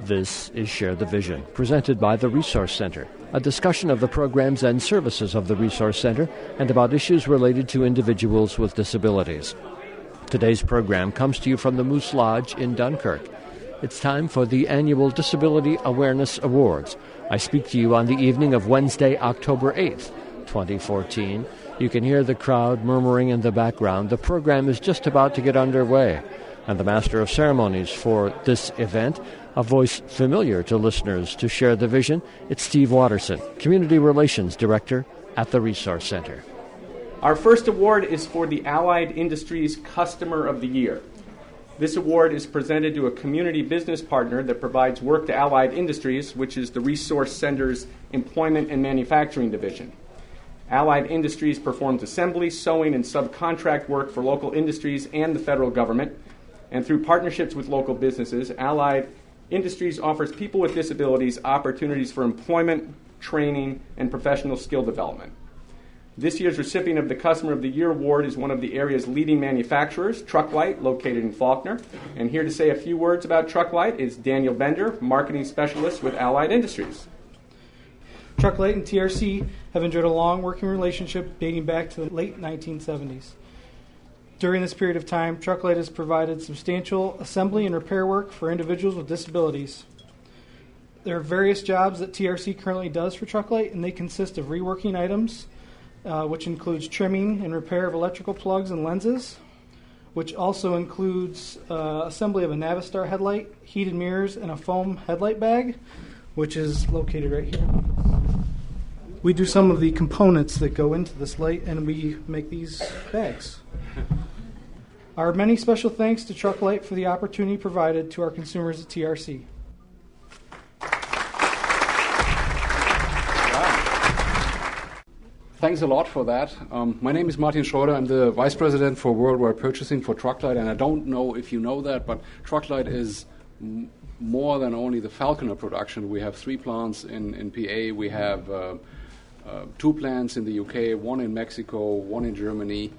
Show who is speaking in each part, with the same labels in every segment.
Speaker 1: This is Share the Vision, presented by the Resource Center, a discussion of the programs and services of the Resource Center and about issues related to individuals with disabilities. Today's program comes to you from the Moose Lodge in Dunkirk. It's time for the annual Disability Awareness Awards. I speak to you on the evening of Wednesday, October 8th, 2014. You can hear the crowd murmuring in the background. The program is just about to get underway. And the Master of Ceremonies for this event, a voice familiar to listeners to Share the Vision, it's Steve Watterson, Community Relations Director at the Resource Center.
Speaker 2: Our first award is for the Allied Industries Customer of the Year. This award is presented to a community business partner that provides work to Allied Industries, which is the Resource Center's Employment and Manufacturing Division. Allied Industries performs assembly, sewing, and subcontract work for local industries and the federal government. And through partnerships with local businesses, Allied Industries offers people with disabilities opportunities for employment, training, and professional skill development. This year's recipient of the Customer of the Year Award is one of the area's leading manufacturers, Trucklight, located in Faulkner. And here to say a few words about Trucklight is Daniel Bender, Marketing Specialist with Allied Industries.
Speaker 3: Trucklight and TRC have enjoyed a long working relationship dating back to the late 1970s. During this period of time, Trucklight has provided substantial assembly and repair work for individuals with disabilities. There are various jobs that TRC currently does for Trucklight, and they consist of reworking items, which includes trimming and repair of electrical plugs and lenses, which also includes assembly of a Navistar headlight, heated mirrors, and a foam headlight bag, which is located right here. We do some of the components that go into this light, and we make these bags. Our many special thanks to Trucklight for the opportunity provided to our consumers at TRC.
Speaker 4: Thanks a lot for that. My name is Martin Schroeder. I'm the Vice President for Worldwide Purchasing for Trucklight, and I don't know if you know that, but Trucklight is more than only the Falconer production. We have 3 plants in PA. We have 2 plants in the UK, 1 in Mexico, 1 in Germany,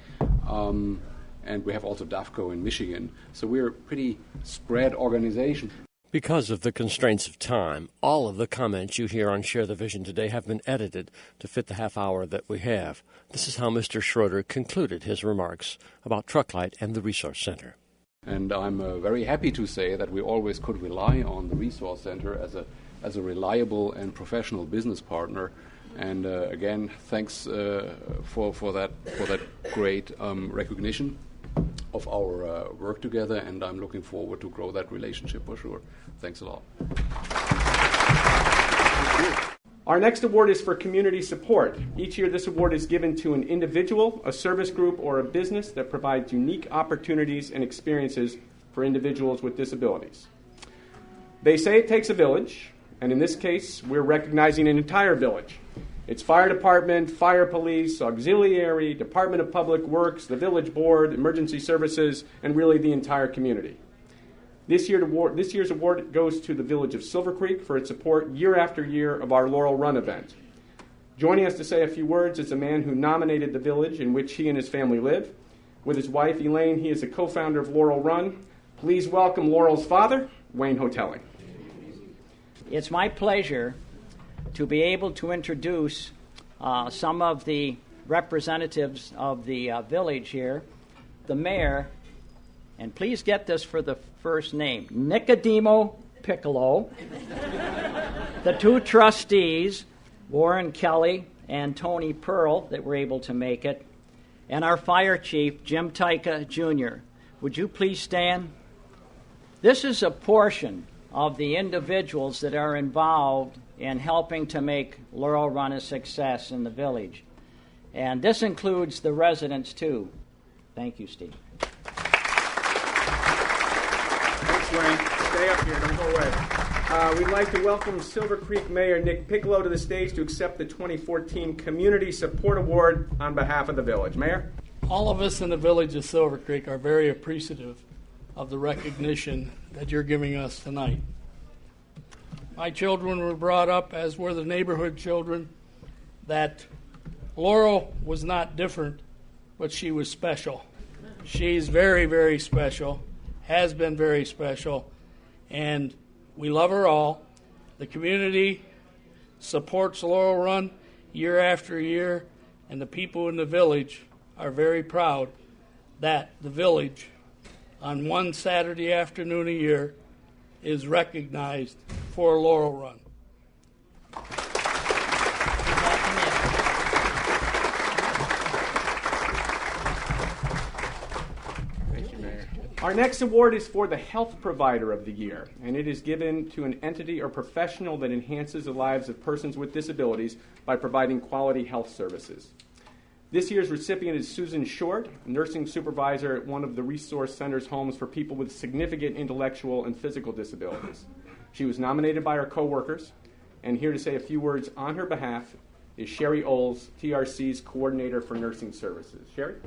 Speaker 4: and we have also DAFCO in Michigan. So we're a pretty spread organization.
Speaker 1: Because of the constraints of time, all of the comments you hear on Share the Vision today have been edited to fit the half hour that we have. This is how Mr. Schroeder concluded his remarks about Trucklight and the Resource Center.
Speaker 4: And I'm very happy to say that we always could rely on the Resource Center as a reliable and professional business partner. And again, thanks for that great recognition of our work together, and I'm looking forward to grow that relationship for sure. Thanks a lot.
Speaker 2: Our next award is for community support. Each year this award is given to an individual, a service group, or a business that provides unique opportunities and experiences for individuals with disabilities. They say it takes a village, and in this case, we're recognizing an entire village. It's fire department, fire police, auxiliary, Department of Public Works, the village board, emergency services, and really the entire community. This year's award goes to the village of Silver Creek for its support year after year of our Laurel Run event. Joining us to say a few words is a man who nominated the village in which he and his family live. With his wife, Elaine, he is a co-founder of Laurel Run. Please welcome Laurel's father, Wayne Hotelling.
Speaker 5: It's my pleasure to be able to introduce some of the representatives of the village here, the mayor, and please get this for the first name, Nicodemo Piccolo, the 2 trustees, Warren Kelly and Tony Pearl, that were able to make it, and our fire chief, Jim Tyka Jr. Would you please stand? This is a portion of the individuals that are involved in helping to make Laurel Run a success in the village. And this includes the residents, too. Thank you, Steve.
Speaker 2: Thanks, Wayne. Stay up here. Don't go away. We'd like to welcome Silver Creek Mayor Nick Piccolo to the stage to accept the 2014 Community Support Award on behalf of the village. Mayor?
Speaker 6: All of us in the village of Silver Creek are very appreciative of the recognition that you're giving us tonight. My children were brought up, as were the neighborhood children, that Laurel was not different, but she was special. She's very, very special, has been very special, and We love her all. The community supports Laurel Run year after year, and the people in the village are very proud that the village, on one Saturday afternoon a year, is recognized for Laurel Run.
Speaker 2: Thank you, Mayor. Our next award is for the Health Provider of the Year, and it is given to an entity or professional that enhances the lives of persons with disabilities by providing quality health services. This year's recipient is Susan Short, nursing supervisor at one of the Resource Center's homes for people with significant intellectual and physical disabilities. She was nominated by her coworkers, and here to say a few words on her behalf is Sherry Oles, TRC's Coordinator for Nursing Services. Sherry?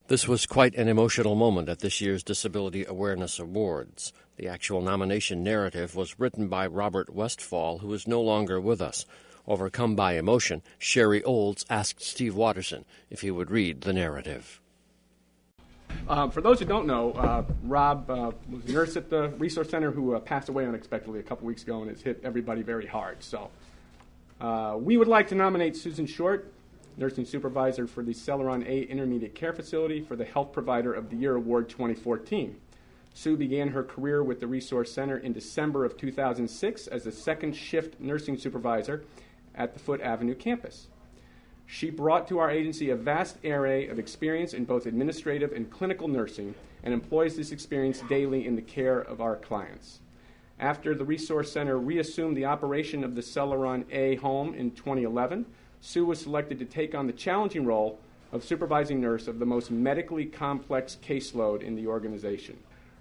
Speaker 1: This was quite an emotional moment at this year's Disability Awareness Awards. The actual nomination narrative was written by Robert Westfall, who is no longer with us. Overcome by emotion, Sherry Olds asked Steve Watterson if he would read the narrative.
Speaker 2: For those who don't know, Rob was a nurse at the Resource Center who passed away unexpectedly a couple weeks ago, and it's hit everybody very hard. So we would like to nominate Susan Short, nursing supervisor for the Celeron A Intermediate Care Facility, for the Health Provider of the Year Award 2014. Sue began her career with the Resource Center in December of 2006 as a second shift nursing supervisor at the Foote Avenue campus. She brought to our agency a vast array of experience in both administrative and clinical nursing and employs this experience daily in the care of our clients. After the Resource Center reassumed the operation of the Celeron A home in 2011, Sue was selected to take on the challenging role of supervising nurse of the most medically complex caseload in the organization.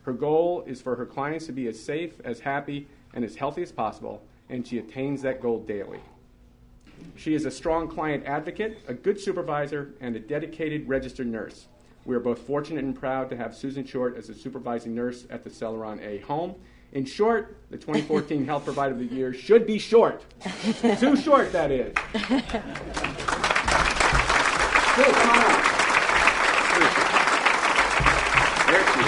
Speaker 2: Her goal is for her clients to be as safe, as happy, and as healthy as possible, and she attains that goal daily. She is a strong client advocate, a good supervisor, and a dedicated registered nurse. We are both fortunate and proud to have Susan Short as a supervising nurse at the Celeron A home. In short, the 2014 Health Provider of the Year should be Short. Sue Short, that is. Sue, come on up. There she is.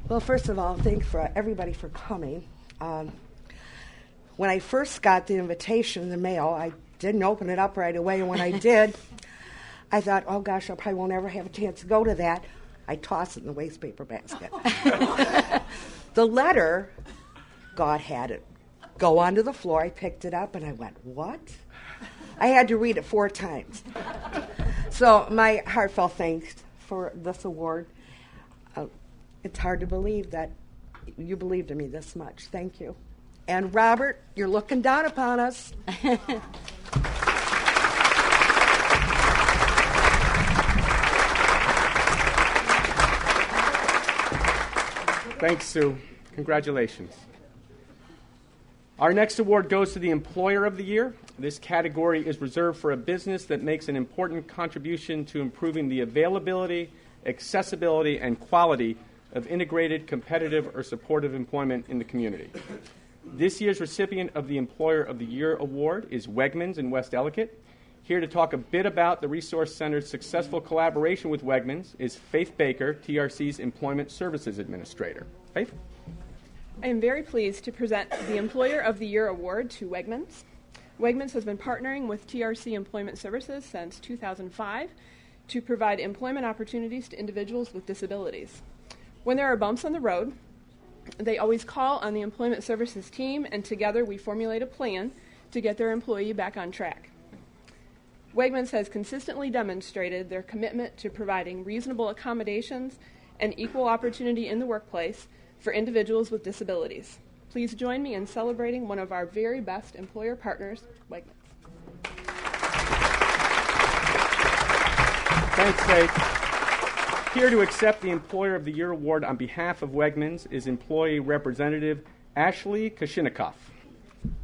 Speaker 7: Well, first of all, thanks for everybody for coming. When I first got the invitation in the mail, I didn't open it up right away, and when I did, I thought, oh gosh, I probably won't ever have a chance to go to that. I tossed it in the waste paper basket. The letter, God had it go onto the floor. I picked it up and I went, what? I had to read it 4 times. So my heartfelt thanks for this award. It's hard to believe that you believed in me this much. Thank you. And Robert, you're looking down upon us.
Speaker 2: Thanks, Sue. Congratulations. Our next award goes to the Employer of the Year. This category is reserved for a business that makes an important contribution to improving the availability, accessibility, and quality of integrated, competitive, or supportive employment in the community. This year's recipient of the Employer of the Year award is Wegmans in West Ellicott. Here to talk a bit about the Resource Center's successful collaboration with Wegmans is Faith Baker, TRC's Employment Services Administrator. Faith?
Speaker 8: I am very pleased to present the Employer of the Year award to Wegmans. Wegmans has been partnering with TRC Employment Services since 2005 to provide employment opportunities to individuals with disabilities. When there are bumps on the road, they always call on the Employment Services team, and together we formulate a plan to get their employee back on track. Wegmans has consistently demonstrated their commitment to providing reasonable accommodations and equal opportunity in the workplace for individuals with disabilities. Please join me in celebrating one of our very best employer partners, Wegmans.
Speaker 2: Thanks, Faith. Here to accept the Employer of the Year award on behalf of Wegmans is Employee Representative Ashley Kashinikoff.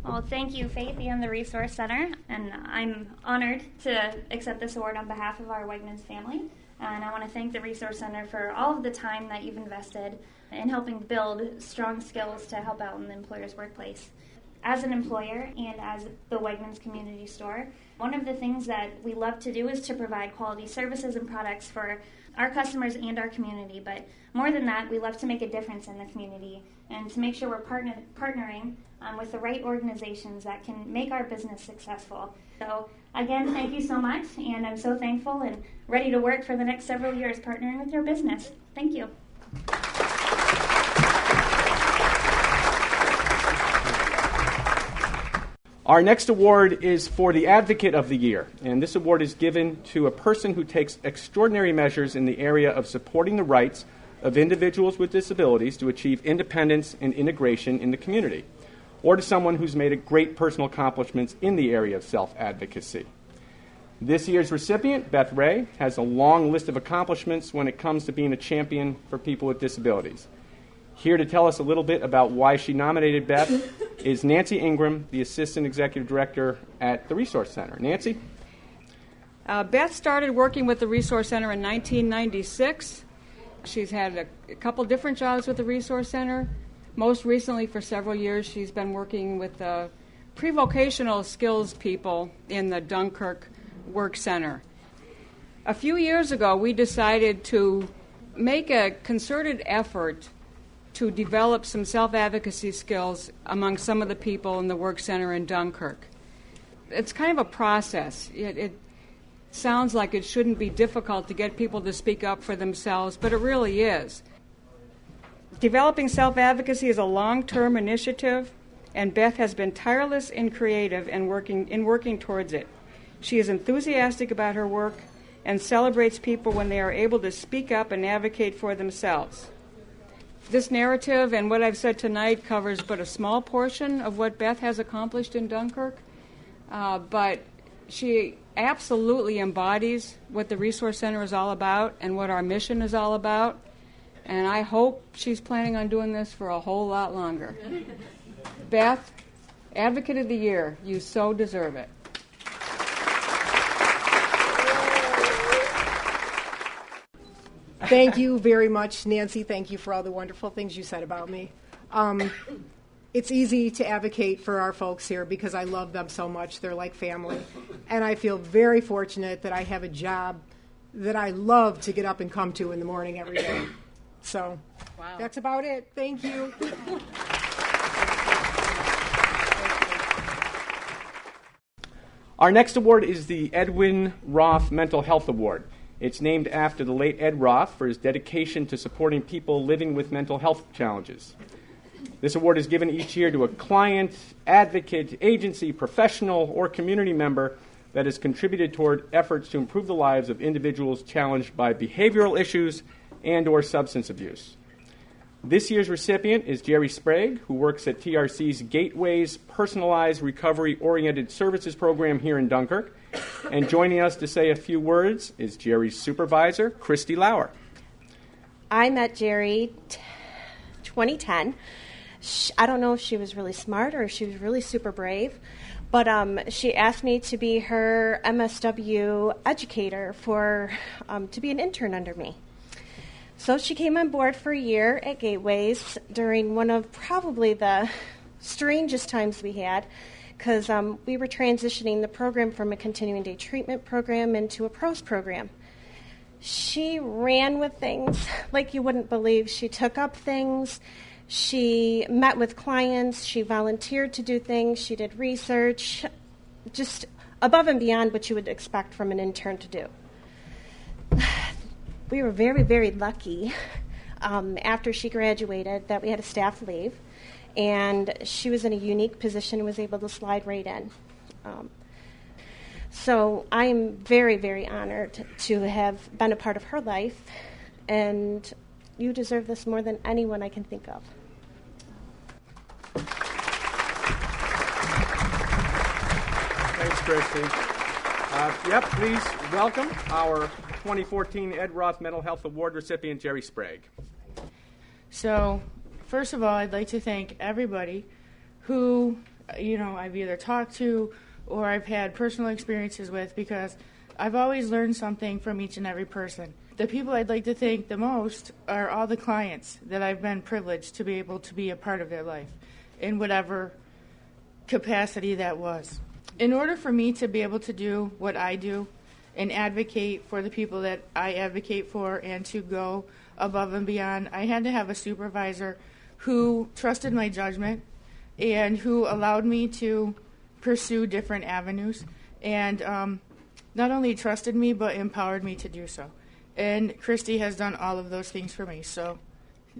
Speaker 9: Well, thank you, Faith, and the Resource Center, and I'm honored to accept this award on behalf of our Wegmans family. And I want to thank the Resource Center for all of the time that you've invested in helping build strong skills to help out in the employer's workplace. as an employer and as the Wegmans community store. One of the things that we love to do is to provide quality services and products for our customers and our community, but more than that, we love to make a difference in the community and to make sure we're partnering with the right organizations that can make our business successful. So again, thank you so much, and I'm so thankful and ready to work for the next several years partnering with your business. Thank you.
Speaker 2: Our next award is for the Advocate of the Year, and this award is given to a person who takes extraordinary measures in the area of supporting the rights of individuals with disabilities to achieve independence and integration in the community, or to someone who's made a great personal accomplishments in the area of self-advocacy. This year's recipient, Beth Ray, has a long list of accomplishments when it comes to being a champion for people with disabilities. Here to tell us a little bit about why she nominated Beth is Nancy Ingram, the Assistant Executive Director at the Resource Center. Nancy?
Speaker 10: Beth started working with the Resource Center in 1996. She's had a couple different jobs with the Resource Center. Most recently, for several years, she's been working with the pre-vocational skills people in the Dunkirk Work Center. A few years ago, we decided to make a concerted effort to develop some self-advocacy skills among some of the people in the work center in Dunkirk. It's kind of a process. It sounds like it shouldn't be difficult to get people to speak up for themselves, but it really is. Developing self-advocacy is a long-term initiative, and Beth has been tireless and creative in working towards it. She is enthusiastic about her work and celebrates people when they are able to speak up and advocate for themselves. This narrative and what I've said tonight covers but a small portion of what Beth has accomplished in Dunkirk, but she absolutely embodies what the Resource Center is all about and what our mission is all about, and I hope she's planning on doing this for a whole lot longer. Beth, Advocate of the Year, you so deserve it.
Speaker 11: Thank you very much, Nancy. Thank you for all the wonderful things you said about me. It's easy to advocate for our folks here because I love them so much. They're like family. And I feel very fortunate that I have a job that I love to get up and come to in the morning every day. So That's about it. Thank you.
Speaker 2: Our next award is the Edwin Roth Mental Health Award. It's named after the late Ed Roth for his dedication to supporting people living with mental health challenges. This award is given each year to a client, advocate, agency, professional, or community member that has contributed toward efforts to improve the lives of individuals challenged by behavioral issues and or substance abuse. This year's recipient is Jerry Sprague, who works at TRC's Gateways Personalized Recovery-Oriented Services Program here in Dunkirk. And joining us to say a few words is Jerry's supervisor, Christy Lauer.
Speaker 12: I met Jerry 2010. I don't know if she was really smart or if she was really super brave, but she asked me to be her MSW educator to be an intern under me. So she came on board for a year at Gateways during one of probably the strangest times we had, because we were transitioning the program from a continuing day treatment program into a PROS program. She ran with things like you wouldn't believe. She took up things. She met with clients. She volunteered to do things. She did research, just above and beyond what you would expect from an intern to do. We were very, very lucky after she graduated that we had a staff leave, and she was in a unique position and was able to slide right in. So I am very, very honored to have been a part of her life, and you deserve this more than anyone I can think of.
Speaker 2: Thanks, Christy. Please welcome our 2014 Ed Roth Mental Health Award recipient, Jerry Sprague.
Speaker 13: So, first of all, I'd like to thank everybody who, I've either talked to or I've had personal experiences with, because I've always learned something from each and every person. The people I'd like to thank the most are all the clients that I've been privileged to be able to be a part of their life in whatever capacity that was. In order for me to be able to do what I do and advocate for the people that I advocate for and to go above and beyond, I had to have a supervisor who trusted my judgment and who allowed me to pursue different avenues and not only trusted me but empowered me to do so. And Christy has done all of those things for me, so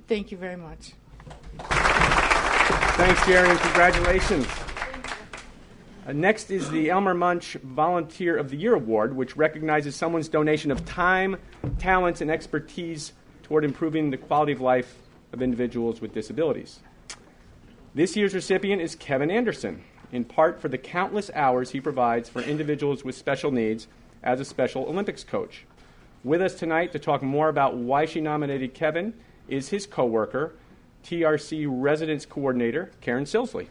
Speaker 13: thank you very much.
Speaker 2: Thanks, Jerry, and congratulations. Next is the Elmer Munch Volunteer of the Year Award, which recognizes someone's donation of time, talents, and expertise toward improving the quality of life of individuals with disabilities. This year's recipient is Kevin Anderson, in part for the countless hours he provides for individuals with special needs as a Special Olympics coach. With us tonight to talk more about why she nominated Kevin is his coworker, TRC Residence Coordinator, Karen Silsley.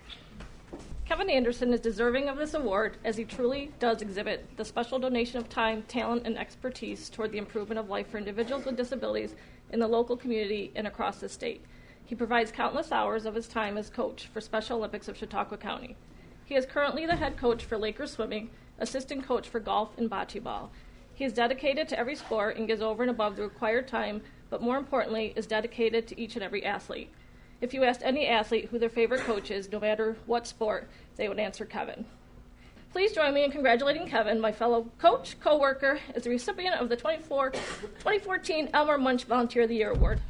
Speaker 14: Kevin Anderson is deserving of this award as he truly does exhibit the special donation of time, talent, and expertise toward the improvement of life for individuals with disabilities in the local community and across the state. He provides countless hours of his time as coach for Special Olympics of Chautauqua County. He is currently the head coach for Lakers Swimming, assistant coach for golf and bocce ball. He is dedicated to every sport and gives over and above the required time, but more importantly, is dedicated to each and every athlete. If you asked any athlete who their favorite coach is, no matter what sport, they would answer Kevin. Please join me in congratulating Kevin, my fellow coach, co-worker, as the recipient of the 2014 Elmer Munch Volunteer of the Year Award.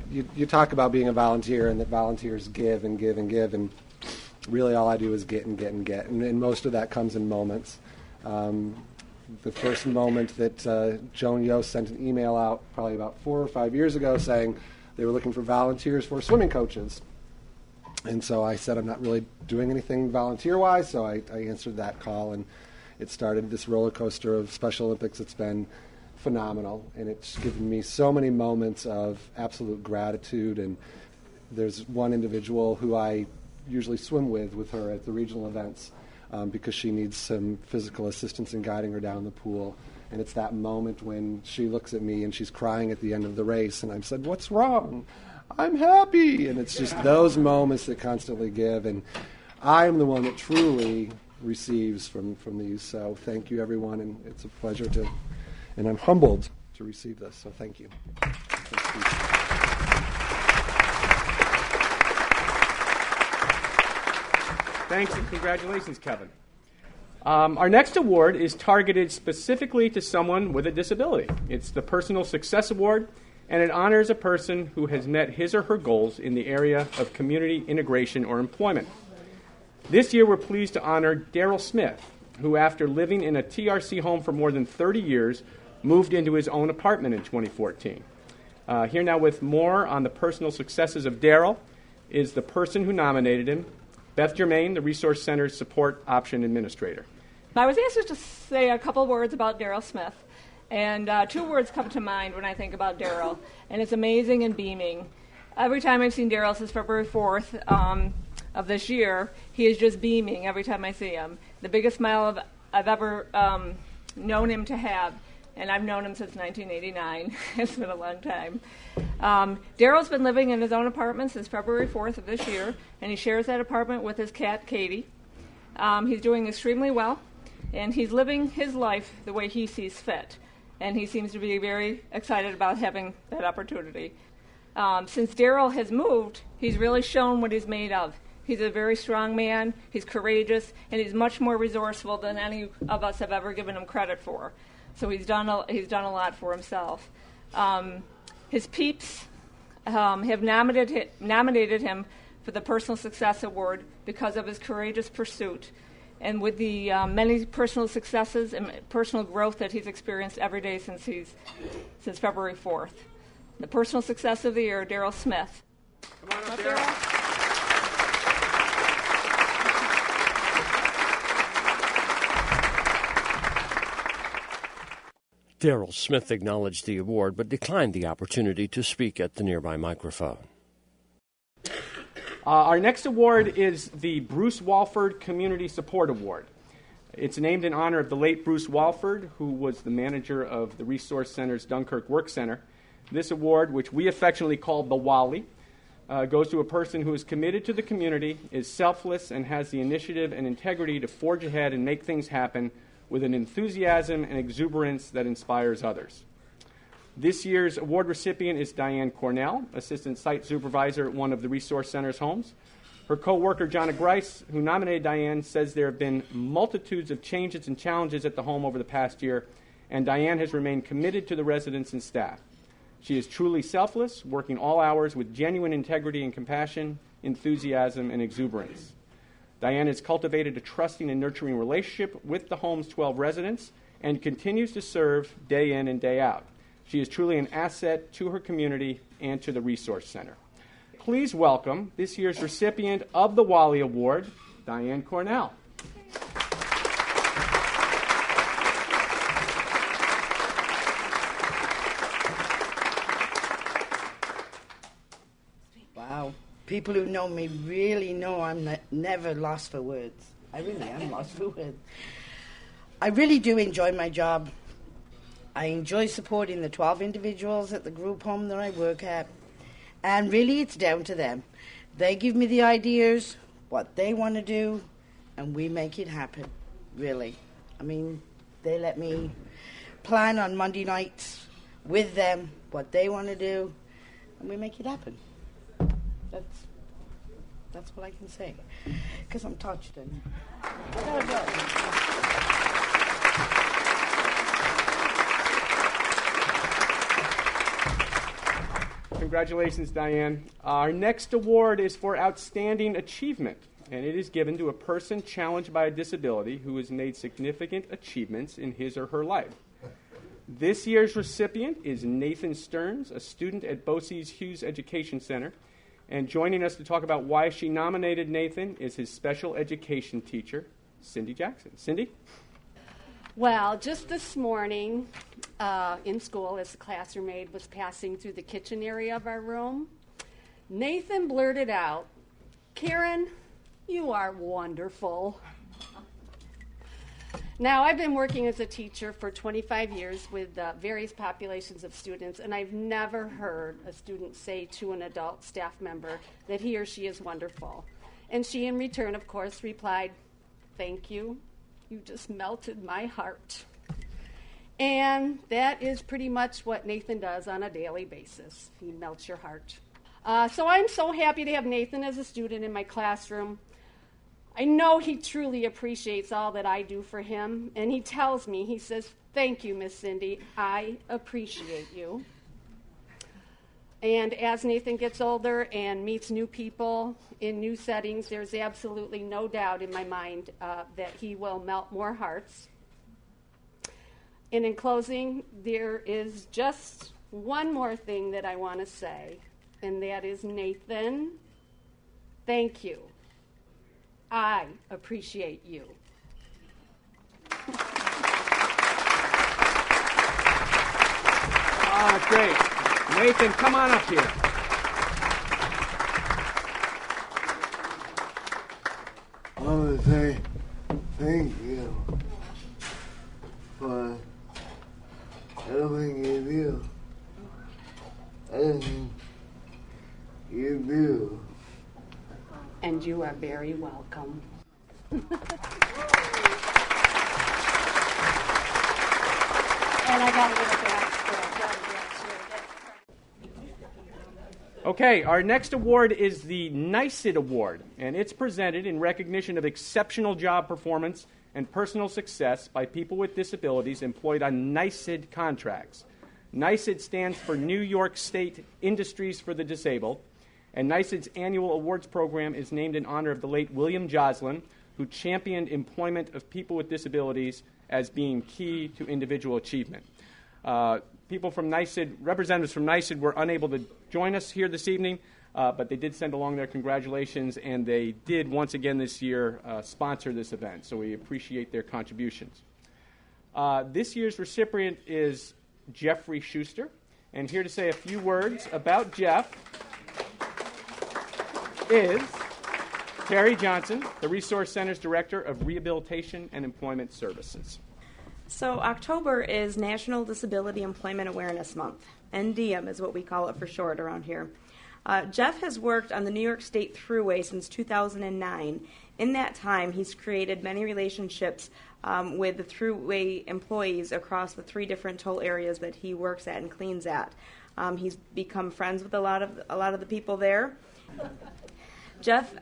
Speaker 15: You talk about being a volunteer and that volunteers give and give and give, and really all I do is get and get and get, and most of that comes in moments. The first moment that Joan Yost sent an email out probably about 4 or 5 years ago saying they were looking for volunteers for swimming coaches. And so I said I'm not really doing anything volunteer-wise, so I answered that call, and it started this roller coaster of Special Olympics. It's been phenomenal, and it's given me so many moments of absolute gratitude. And there's one individual who I usually swim with her at the regional events, because she needs some physical assistance in guiding her down the pool. And it's that moment when she looks at me and she's crying at the end of the race, and I've said, "What's wrong? I'm happy." And it's just those moments that constantly give. And I am the one that truly receives from these. So thank you, everyone, and it's a pleasure to, and I'm humbled to receive this. So thank you.
Speaker 2: Thanks and congratulations, Kevin. Our next award is targeted specifically to someone with a disability. It's the Personal Success Award, and it honors a person who has met his or her goals in the area of community integration or employment. This year, we're pleased to honor Daryl Smith, who, after living in a TRC home for more than 30 years, moved into his own apartment in 2014. Here now with more on the personal successes of Daryl is the person who nominated him, Beth Germain, the Resource Center's Support Option Administrator.
Speaker 14: I was asked to say a couple words about Daryl Smith, and 2 words come to mind when I think about Daryl, and it's amazing and beaming. Every time I've seen Daryl since February 4th of this year, he is just beaming every time I see him. The biggest smile I've ever known him to have, and I've known him since 1989. It's been a long time. Daryl's been living in his own apartment since February 4th of this year, and he shares that apartment with his cat, Katie. He's doing extremely well, and he's living his life the way he sees fit, and he seems to be very excited about having that opportunity. Since Daryl has moved, he's really shown what he's made of. He's a very strong man, he's courageous, and he's much more resourceful than any of us have ever given him credit for. So he's done a lot for himself. His peeps have nominated him for the Personal Success Award because of his courageous pursuit, and with the many personal successes and personal growth that he's experienced every day since February 4th. The Personal Success of the Year, Daryl Smith.
Speaker 2: Come on up, Daryl.
Speaker 1: Daryl Smith acknowledged the award but declined the opportunity to speak at the nearby microphone.
Speaker 2: Our next award is the Bruce Walford Community Support Award. It's named in honor of the late Bruce Walford, who was the manager of the Resource Center's Dunkirk Work Center. This award, which we affectionately call the Wally, goes to a person who is committed to the community, is selfless, and has the initiative and integrity to forge ahead and make things happen with an enthusiasm and exuberance that inspires others. This year's award recipient is Diane Cornell, Assistant Site Supervisor at one of the Resource Center's homes. Her co-worker, Jonna Grice, who nominated Diane, says there have been multitudes of changes and challenges at the home over the past year, and Diane has remained committed to the residents and staff. She is truly selfless, working all hours with genuine integrity and compassion, enthusiasm, and exuberance. Diane has cultivated a trusting and nurturing relationship with the home's 12 residents and continues to serve day in and day out. She is truly an asset to her community and to the Resource Center. Please welcome this year's recipient of the Wally Award, Diane Cornell.
Speaker 16: Wow. People who know me really know I'm never lost for words. I really am lost for words. I really do enjoy my job. I enjoy supporting the 12 individuals at the group home that I work at. And really, it's down to them. They give me the ideas, what they want to do, and we make it happen, really. I mean, they let me plan on Monday nights with them what they want to do, and we make it happen. That's what I can say, because I'm touched. And I gotta go.
Speaker 2: Congratulations, Diane. Our next award is for Outstanding Achievement, and it is given to a person challenged by a disability who has made significant achievements in his or her life. This year's recipient is Nathan Stearns, a student at BOCES Hughes Education Center, and joining us to talk about why she nominated Nathan is his special education teacher, Cindy Jackson. Cindy?
Speaker 17: Well, just this morning in school, as the classroom aide was passing through the kitchen area of our room, Nathan blurted out, "Karen, you are wonderful." Now, I've been working as a teacher for 25 years with various populations of students, and I've never heard a student say to an adult staff member that he or she is wonderful. And she, in return, of course, replied, "Thank you. You just melted my heart." And that is pretty much what Nathan does on a daily basis. He melts your heart. So I'm so happy to have Nathan as a student in my classroom. I know he truly appreciates all that I do for him, and he tells me, he says, "Thank you, Miss Cindy. I appreciate you." And as Nathan gets older and meets new people in new settings, there's absolutely no doubt in my mind that he will melt more hearts. And in closing, there is just one more thing that I want to say, and that is, Nathan, thank you. I appreciate you.
Speaker 2: Great. Nathan, come on up here.
Speaker 18: I want to say thank you for everything you do. Everything you do.
Speaker 17: And you are very welcome. And I got a little back.
Speaker 2: Okay, our next award is the NYSID Award, and it's presented in recognition of exceptional job performance and personal success by people with disabilities employed on NYSID contracts. NYSID stands for New York State Industries for the Disabled, and NYSID's annual awards program is named in honor of the late William Joslin, who championed employment of people with disabilities as being key to individual achievement. People from NYSID, representatives from NYSID, were unable to join us here this evening, but they did send along their congratulations, and they did once again this year sponsor this event, so we appreciate their contributions. This year's recipient is Jeffrey Schuster, and here to say a few words about Jeff is Terry Johnson, the Resource Center's Director of Rehabilitation and Employment Services.
Speaker 19: So October is National Disability Employment Awareness Month. NDM is what we call it for short around here. Jeff has worked on the New York State Thruway since 2009. In that time, he's created many relationships with the Thruway employees across the 3 different toll areas that he works at and cleans at. He's become friends with a lot of the people there. Jeff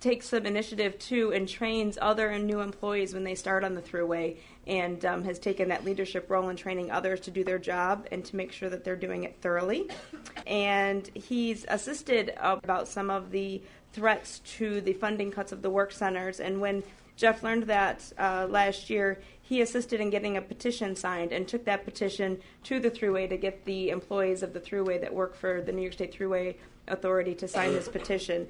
Speaker 19: takes some initiative, too, and trains other and new employees when they start on the Thruway, and has taken that leadership role in training others to do their job and to make sure that they're doing it thoroughly. And he's assisted about some of the threats to the funding cuts of the work centers, and when Jeff learned that last year, he assisted in getting a petition signed and took that petition to the Thruway to get the employees of the Thruway that work for the New York State Thruway Authority to sign this petition.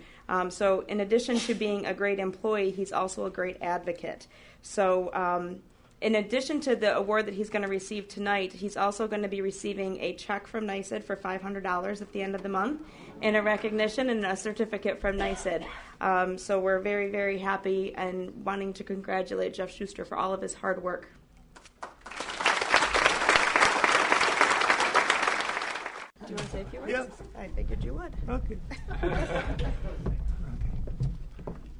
Speaker 19: So in addition to being a great employee, he's also a great advocate. So in addition to the award that he's going to receive tonight, he's also going to be receiving a check from NYSED for $500 at the end of the month, and a recognition and a certificate from NYSED. So we're very, very happy and wanting to congratulate Jeff Schuster for all of his hard work. Do you want to say a few words?
Speaker 20: Yes.
Speaker 19: I figured you would.
Speaker 20: Okay.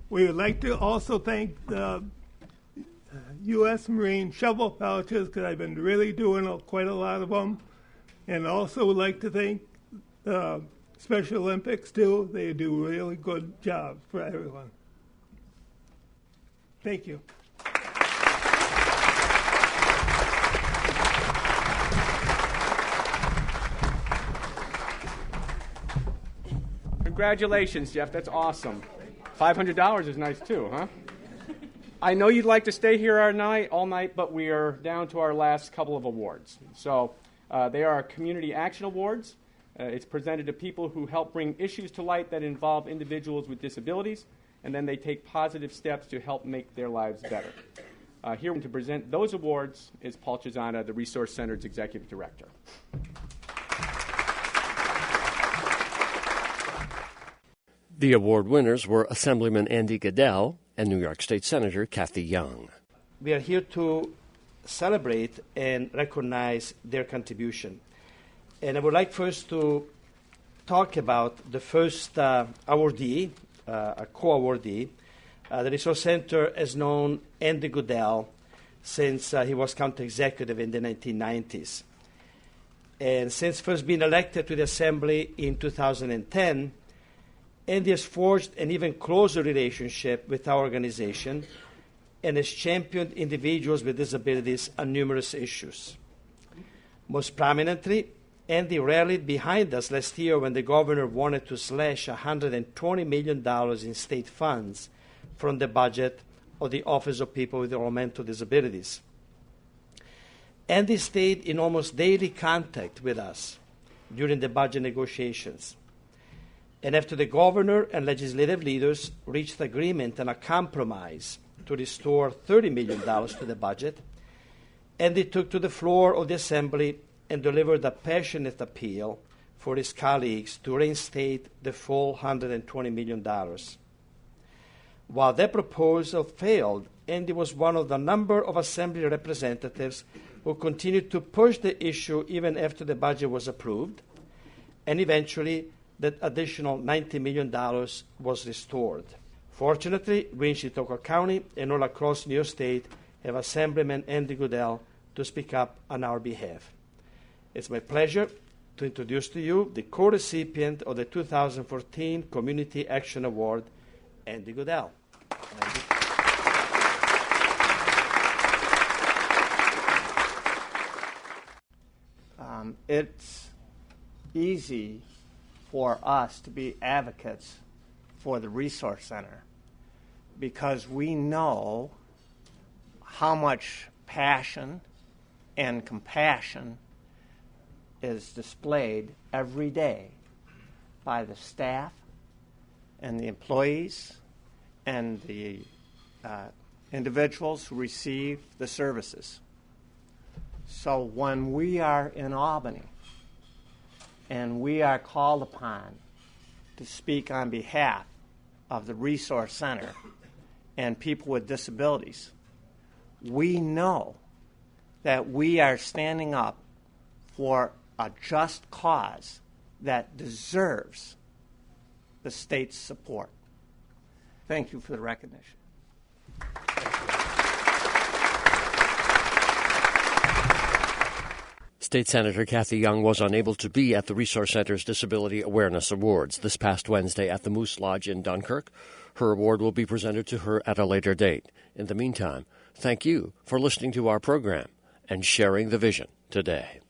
Speaker 20: We would like to also thank the U.S. Marine shovel pouches, because I've been really doing quite a lot of them. And also would like to thank Special Olympics, too. They do a really good job for everyone. Thank you.
Speaker 2: Congratulations, Jeff. That's awesome. $500 is nice, too, huh? I know you'd like to stay here all night, but we are down to our last couple of awards. So they are our Community Action Awards. It's presented to people who help bring issues to light that involve individuals with disabilities, and then they take positive steps to help make their lives better. Here to present those awards is Paul Chisana, the Resource Center's Executive Director.
Speaker 1: The award winners were Assemblyman Andy Goodell and New York State Senator Kathy Young.
Speaker 21: We are here to celebrate and recognize their contribution. And I would like first to talk about the first awardee, a co-awardee. The Resource Center has known Andy Goodell since he was county executive in the 1990s. And since first being elected to the Assembly in 2010, Andy has forged an even closer relationship with our organization and has championed individuals with disabilities on numerous issues. Most prominently, Andy rallied behind us last year when the governor wanted to slash $120 million in state funds from the budget of the Office of People with Developmental Disabilities. Andy stayed in almost daily contact with us during the budget negotiations. And after the governor and legislative leaders reached agreement on a compromise to restore $30 million to the budget, Andy took to the floor of the Assembly and delivered a passionate appeal for his colleagues to reinstate the full $120 million. While that proposal failed, Andy was one of the number of Assembly representatives who continued to push the issue even after the budget was approved, and eventually that additional $90 million was restored. Fortunately, we in Chautauqua County and all across New York State have Assemblyman Andy Goodell to speak up on our behalf. It's my pleasure to introduce to you the co-recipient of the 2014 Community Action Award, Andy Goodell. Andy.
Speaker 22: It's easy for us to be advocates for the Resource Center because we know how much passion and compassion is displayed every day by the staff and the employees and the individuals who receive the services. So when we are in Albany and we are called upon to speak on behalf of the Resource Center and people with disabilities, we know that we are standing up for a just cause that deserves the state's support. Thank you for the recognition.
Speaker 1: State Senator Kathy Young was unable to be at the Resource Center's Disability Awareness Awards this past Wednesday at the Moose Lodge in Dunkirk. Her award will be presented to her at a later date. In the meantime, thank you for listening to our program and sharing the vision today.